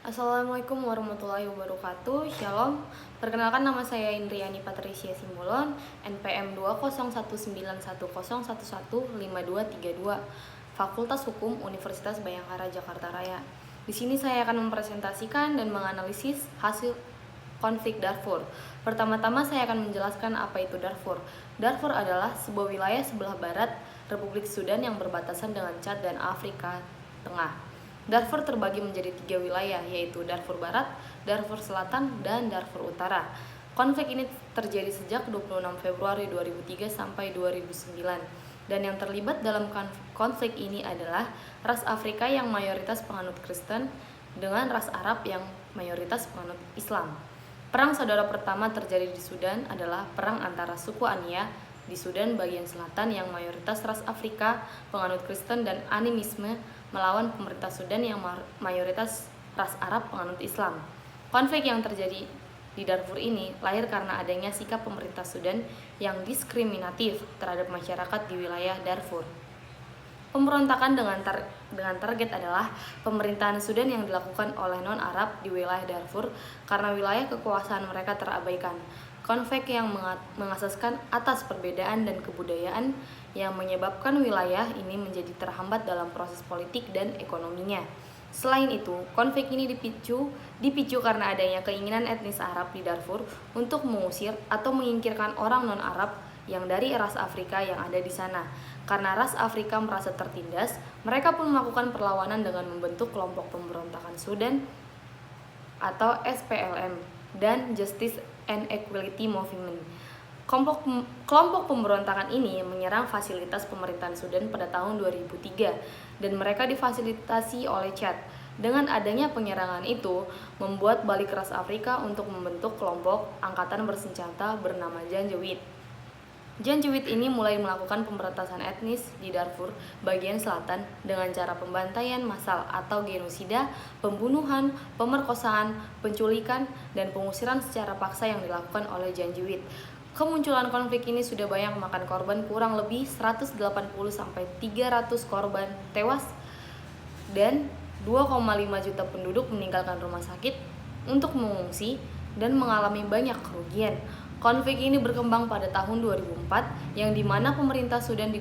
Assalamualaikum warahmatullahi wabarakatuh. Shalom. Perkenalkan, nama saya Indriani Patricia Simbolon, NPM 2019101115232, Fakultas Hukum Universitas Bayangkara Jakarta Raya. Di sini saya akan mempresentasikan dan menganalisis hasil konflik Darfur. Pertama-tama saya akan menjelaskan apa itu Darfur. Darfur adalah sebuah wilayah sebelah barat Republik Sudan yang berbatasan dengan Chad dan Afrika Tengah. Darfur terbagi menjadi 3 wilayah, yaitu Darfur Barat, Darfur Selatan, dan Darfur Utara. Konflik ini terjadi sejak 26 Februari 2003 sampai 2009. Dan yang terlibat dalam konflik ini adalah ras Afrika yang mayoritas penganut Kristen dengan ras Arab yang mayoritas penganut Islam. Perang saudara pertama terjadi di Sudan adalah perang antara suku Anya di Sudan bagian selatan yang mayoritas ras Afrika, penganut Kristen dan animisme melawan pemerintah Sudan yang mayoritas ras Arab penganut Islam. Konflik yang terjadi di Darfur ini lahir karena adanya sikap pemerintah Sudan yang diskriminatif terhadap masyarakat di wilayah Darfur. Pemberontakan dengan target adalah pemerintahan Sudan yang dilakukan oleh non-Arab di wilayah Darfur karena wilayah kekuasaan mereka terabaikan. Konflik yang mengasaskan atas perbedaan dan kebudayaan yang menyebabkan wilayah ini menjadi terhambat dalam proses politik dan ekonominya. Selain itu, konflik ini dipicu karena adanya keinginan etnis Arab di Darfur untuk mengusir atau menyingkirkan orang non-Arab yang dari ras Afrika yang ada di sana. Karena ras Afrika merasa tertindas, mereka pun melakukan perlawanan dengan membentuk kelompok pemberontakan Sudan atau SPLM dan Justice and Equality Movement. Kelompok pemberontakan ini menyerang fasilitas pemerintahan Sudan pada tahun 2003 dan mereka difasilitasi oleh Chad. Dengan adanya penyerangan itu, membuat balik ras Afrika untuk membentuk kelompok angkatan bersenjata bernama Janjaweed. Janjaweed ini mulai melakukan pemberantasan etnis di Darfur bagian selatan dengan cara pembantaian massal atau genosida, pembunuhan, pemerkosaan, penculikan, dan pengusiran secara paksa yang dilakukan oleh Janjaweed. Kemunculan konflik ini sudah banyak memakan korban, kurang lebih 180-300 korban tewas dan 2,5 juta penduduk meninggalkan rumah sakit untuk mengungsi dan mengalami banyak kerugian. Konflik ini berkembang pada tahun 2004 yang dimana pemerintah Sudan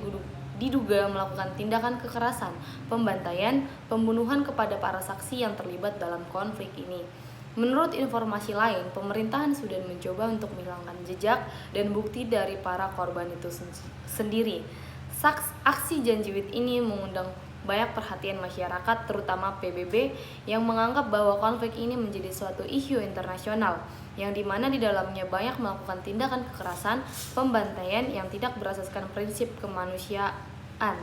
diduga melakukan tindakan kekerasan, pembantaian, pembunuhan kepada para saksi yang terlibat dalam konflik ini. Menurut informasi lain, pemerintahan Sudan mencoba untuk menghilangkan jejak dan bukti dari para korban itu sendiri. Aksi Janjaweed ini mengundang banyak perhatian masyarakat, terutama PBB, yang menganggap bahwa konflik ini menjadi suatu isu internasional, yang dimana di dalamnya banyak melakukan tindakan kekerasan, pembantaian yang tidak berasaskan prinsip kemanusiaan.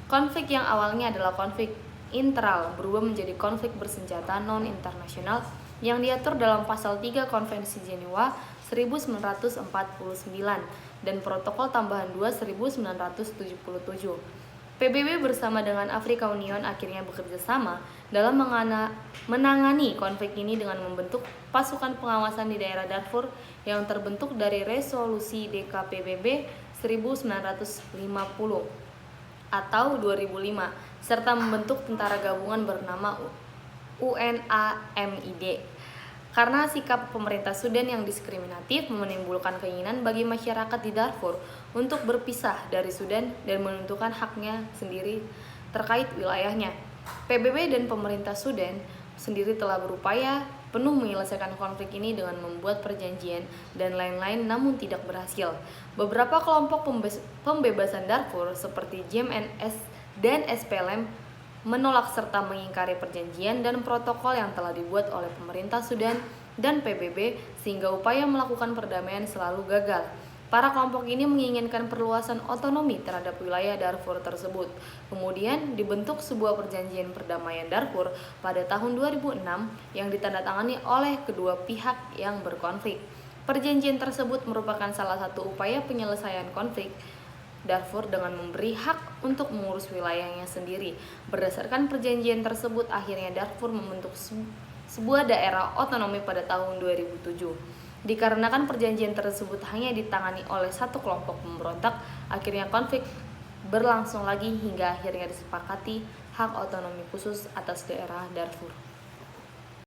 Konflik yang awalnya adalah konflik internal berubah menjadi konflik bersenjata non-internasional yang diatur dalam pasal 3 Konvensi Jenewa 1949 dan Protokol Tambahan 2 1977. PBB bersama dengan Afrika Union akhirnya bekerja sama dalam menangani konflik ini dengan membentuk pasukan pengawasan di daerah Darfur yang terbentuk dari resolusi DKPBB 1950 atau 2005 serta membentuk tentara gabungan bernama UNAMID. Karena sikap pemerintah Sudan yang diskriminatif menimbulkan keinginan bagi masyarakat di Darfur untuk berpisah dari Sudan dan menentukan haknya sendiri terkait wilayahnya. PBB dan pemerintah Sudan sendiri telah berupaya penuh menyelesaikan konflik ini dengan membuat perjanjian dan lain-lain namun tidak berhasil. Beberapa kelompok pembebasan Darfur seperti JMNS dan SPLM menolak serta mengingkari perjanjian dan protokol yang telah dibuat oleh pemerintah Sudan dan PBB sehingga upaya melakukan perdamaian selalu gagal. Para kelompok ini menginginkan perluasan otonomi terhadap wilayah Darfur tersebut. Kemudian dibentuk sebuah perjanjian perdamaian Darfur pada tahun 2006 yang ditandatangani oleh kedua pihak yang berkonflik. Perjanjian tersebut merupakan salah satu upaya penyelesaian konflik Darfur dengan memberi hak untuk mengurus wilayahnya sendiri. Berdasarkan perjanjian tersebut, akhirnya Darfur membentuk sebuah daerah otonomi pada tahun 2007. Dikarenakan perjanjian tersebut hanya ditangani oleh satu kelompok pemberontak, akhirnya konflik berlangsung lagi hingga akhirnya disepakati hak otonomi khusus atas daerah Darfur.